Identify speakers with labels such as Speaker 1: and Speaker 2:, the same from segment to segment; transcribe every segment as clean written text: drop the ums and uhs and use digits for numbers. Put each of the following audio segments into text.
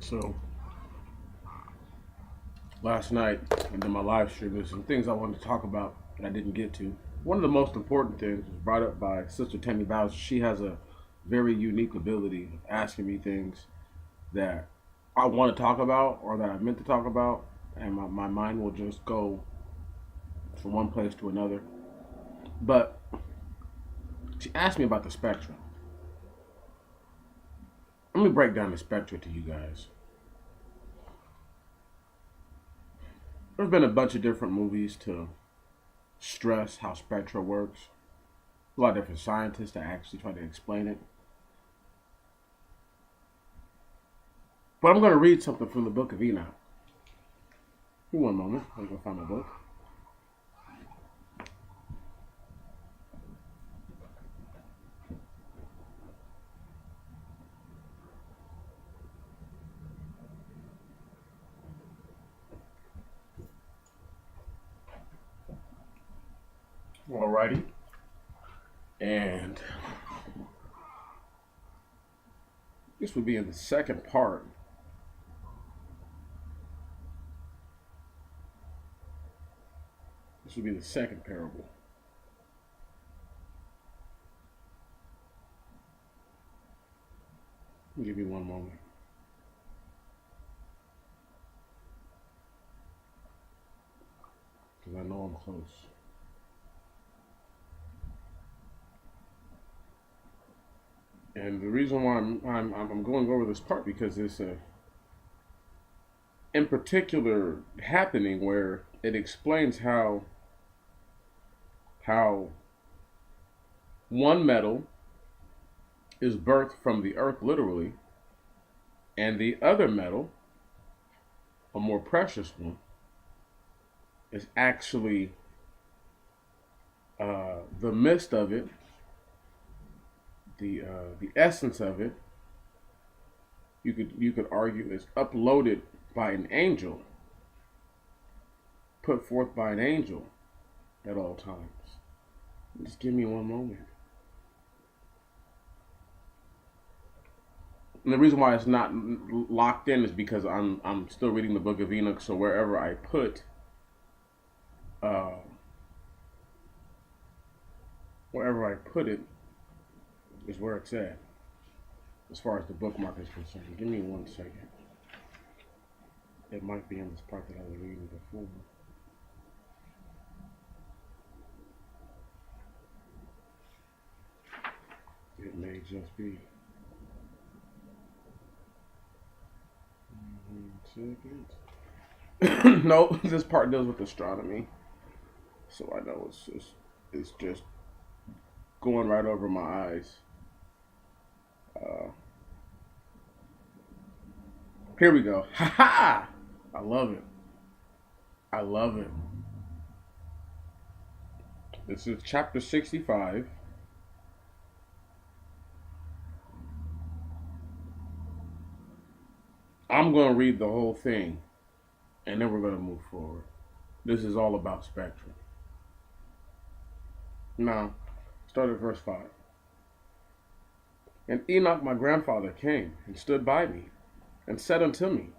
Speaker 1: So last night I did my live stream. There's some things I wanted to talk about that I didn't get to. One of the most important things was brought up by Sister Tammy Bowser. She has a very unique ability of asking me things that I want to talk about or that I meant to talk about, and my mind will just go from one place to another. But she asked me about the Spectra. Let me break down the Spectra to you guys. There's been a bunch of different movies to stress how Spectra works. A lot of different scientists that actually try to explain it. But I'm going to read something from the book of Enoch. Give me one moment. I'm going to find my book. Alrighty. And this would be in the second part. This would be the second parable. Give me one moment. Because I know I'm close. And the reason why I'm going over this part because it's a in particular happening where it explains how one metal is birthed from the earth literally, and the other metal, a more precious one, is actually the mist of it, the essence of it. You could argue is uploaded by an angel, put forth by an angel at all times. Just give me one moment. And the reason why it's not locked in is because I'm still reading the book of Enoch. So wherever I put it is where it's at, as far as the bookmark is concerned. Give me 1 second. It might be in this part that I was reading before. It may just be. 1 second. No, this part deals with astronomy, so I know it's just going right over my eyes. Here we go. Ha ha! I love it. I love it. This is chapter 65. I'm going to read the whole thing, and then we're going to move forward. This is all about Spectra. Now, start at verse 5. And Enoch my grandfather came, and stood by me, and said unto me,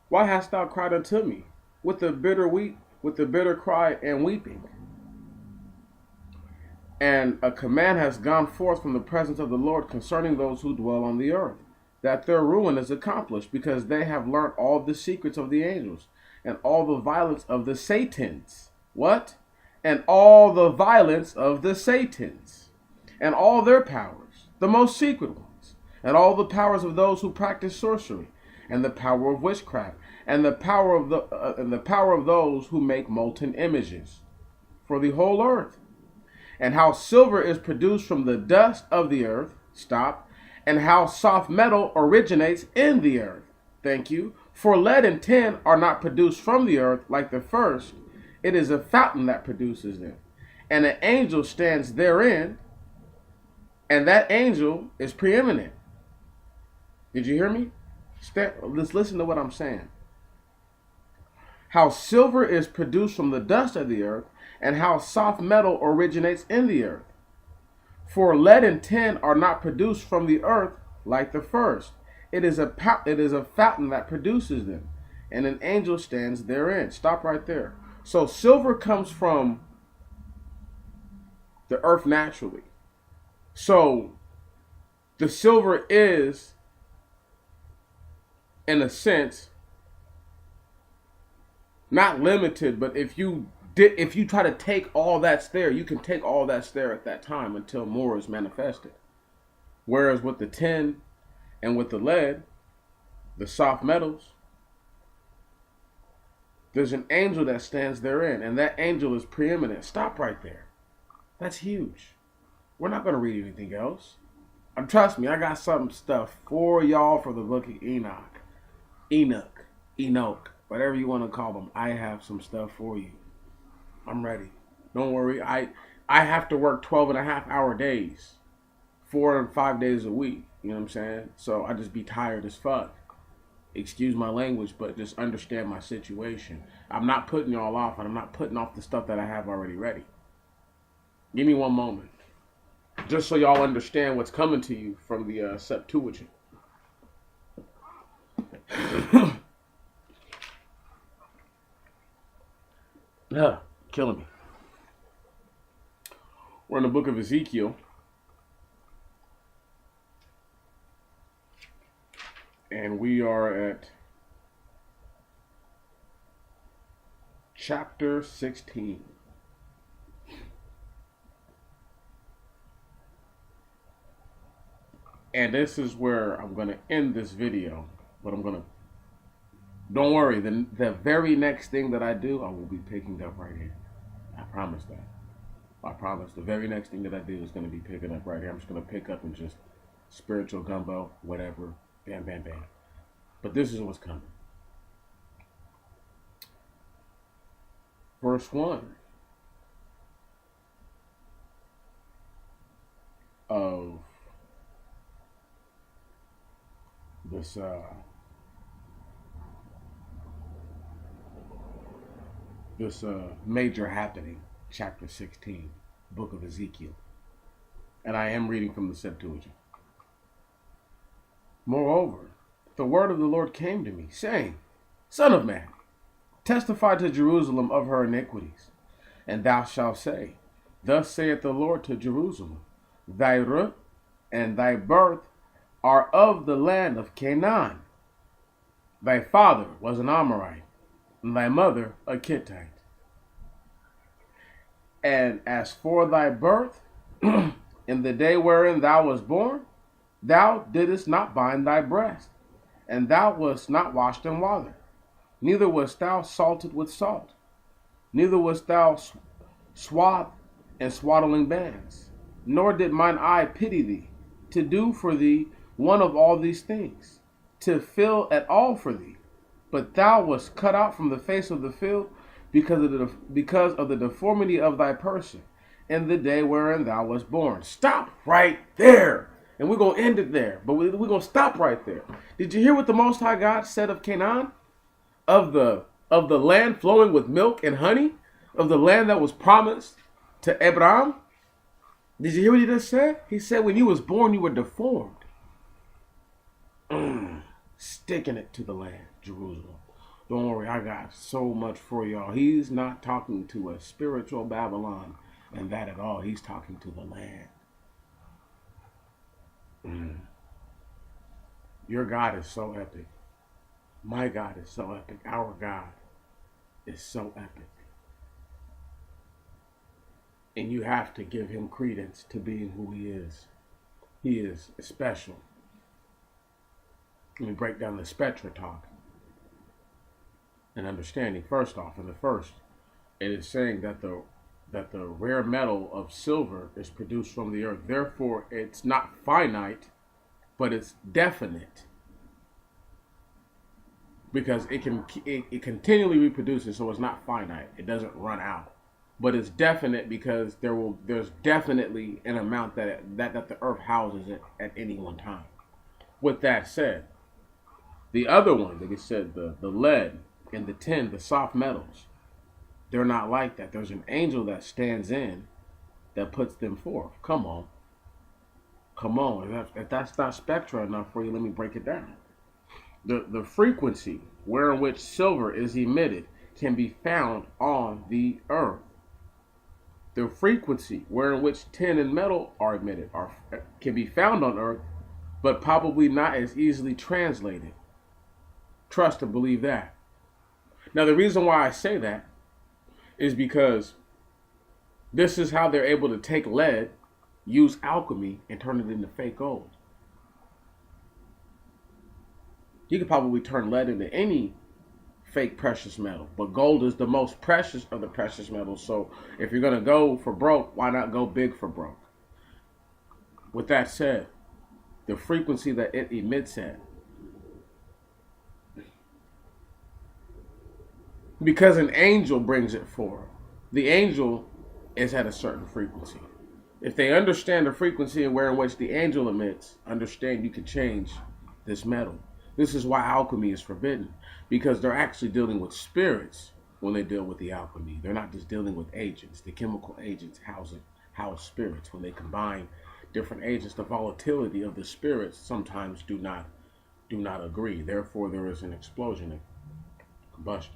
Speaker 1: Why hast thou cried unto me, with the bitter cry and weeping? And a command has gone forth from the presence of the Lord concerning those who dwell on the earth, that their ruin is accomplished, because they have learnt all the secrets of the angels, and all the violence of the Satans. What? And all the violence of the Satans, and all their powers, the most secret ones, and all the powers of those who practice sorcery, and the power of witchcraft, and the power of those who make molten images, for the whole earth. And how silver is produced from the dust of the earth. Stop. And how soft metal originates in the earth. Thank you. For lead and tin are not produced from the earth like the first. It is a fountain that produces them. And an angel stands therein, and that angel is preeminent. Did you hear me? Let's listen to what I'm saying. How silver is produced from the dust of the earth, and how soft metal originates in the earth. For lead and tin are not produced from the earth like the first. It is a fountain that produces them, and an angel stands therein. Stop right there. So silver comes from the earth naturally. So the silver is, in a sense, not limited, but if you try to take all that's there, you can take all that's there at that time until more is manifested. Whereas with the tin and with the lead, the soft metals, there's an angel that stands therein, and that angel is preeminent. Stop right there. That's huge. We're not going to read anything else. Trust me, I got some stuff for y'all for the book of Enoch. Enoch, whatever you want to call them. I have some stuff for you. I'm ready. Don't worry. I have to work 12.5-hour days, 4 and 5 days a week. You know what I'm saying? So I just be tired as fuck. Excuse my language, but just understand my situation. I'm not putting y'all off, and I'm not putting off the stuff that I have already ready. Give me one moment. Just so y'all understand what's coming to you from the Septuagint. Killing me. We're in the book of Ezekiel. And we are at chapter 16. And this is where I'm going to end this video. But don't worry, the very next thing that I do, I will be picking up right here. I promise that. I promise. The very next thing that I do is going to be picking up right here. I'm just going to pick up and just spiritual gumbo, whatever. Bam, bam, bam. But this is what's coming. Verse 1 of this major happening, chapter 16, book of Ezekiel. And I am reading from the Septuagint. Moreover, the word of the Lord came to me, saying, Son of man, testify to Jerusalem of her iniquities, and thou shalt say, Thus saith the Lord to Jerusalem, Thy root and thy birth are of the land of Canaan. Thy father was an Amorite, and thy mother a Kittite. And as for thy birth, in the day wherein thou wast born, thou didst not bind thy breast, and thou wast not washed in water, neither wast thou salted with salt, neither wast thou swathed in swaddling bands, nor did mine eye pity thee, to do for thee one of all these things, to fill at all for thee. But thou wast cut out from the face of the field because of the deformity of thy person, in the day wherein thou wast born. Stop right there. And we're going to end it there. But we're going to stop right there. Did you hear what the Most High God said of Canaan? Of the land flowing with milk and honey? Of the land that was promised to Abraham? Did you hear what he just said? He said when you was born, you were deformed. Sticking it to the land, Jerusalem. Don't worry, I got so much for y'all. He's not talking to a spiritual Babylon and that at all. He's talking to the land. Your God is so epic. My God is so epic. Our God is so epic. And you have to give him credence to being who he is. He is special. Let me break down the Spectra talk and understanding. First off, in the first, it is saying that the rare metal of silver is produced from the earth. Therefore, it's not finite, but it's definite, because it continually reproduces. So it's not finite. It doesn't run out, but it's definite because there's definitely an amount that the earth houses it at any one time. With that said, the other one, like I said, the lead and the tin, the soft metals, they're not like that. There's an angel that stands in that puts them forth. Come on. Come on, if that's not Spectra enough for you, let me break it down. The frequency wherein which silver is emitted can be found on the earth. The frequency wherein which tin and metal are emitted can be found on earth, but probably not as easily translated. Trust and believe that. Now, the reason why I say that is because this is how they're able to take lead, use alchemy, and turn it into fake gold. You could probably turn lead into any fake precious metal, but gold is the most precious of the precious metals. So if you're going to go for broke, why not go big for broke? With that said, the frequency that it emits at, because an angel brings it forth, the angel is at a certain frequency. If they understand the frequency and where in which the angel emits, understand you can change this metal. This is why alchemy is forbidden, because they're actually dealing with spirits when they deal with the alchemy. They're not just dealing with agents. The chemical agents house spirits. When they combine different agents, the volatility of the spirits sometimes do not agree. Therefore, there is an explosion and combustion.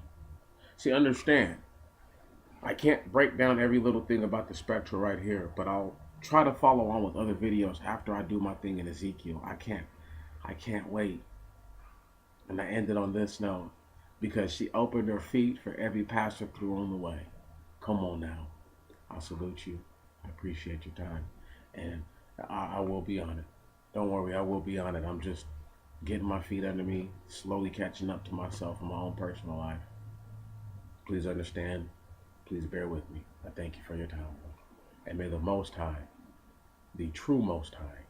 Speaker 1: See, understand, I can't break down every little thing about the Spectra right here, but I'll try to follow on with other videos after I do my thing in Ezekiel. I can't wait. And I ended on this note because she opened her feet for every pastor through on the way. Come on now. I salute you. I appreciate your time. And I will be on it. Don't worry, I will be on it. I'm just getting my feet under me, slowly catching up to myself in my own personal life. Please understand. Please bear with me. I thank you for your time. And may the Most High, the true Most High,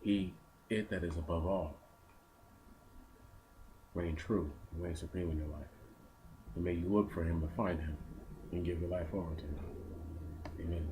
Speaker 1: it that is above all, reign true, reign supreme in your life. And may you look for him and find him and give your life over to him. Amen.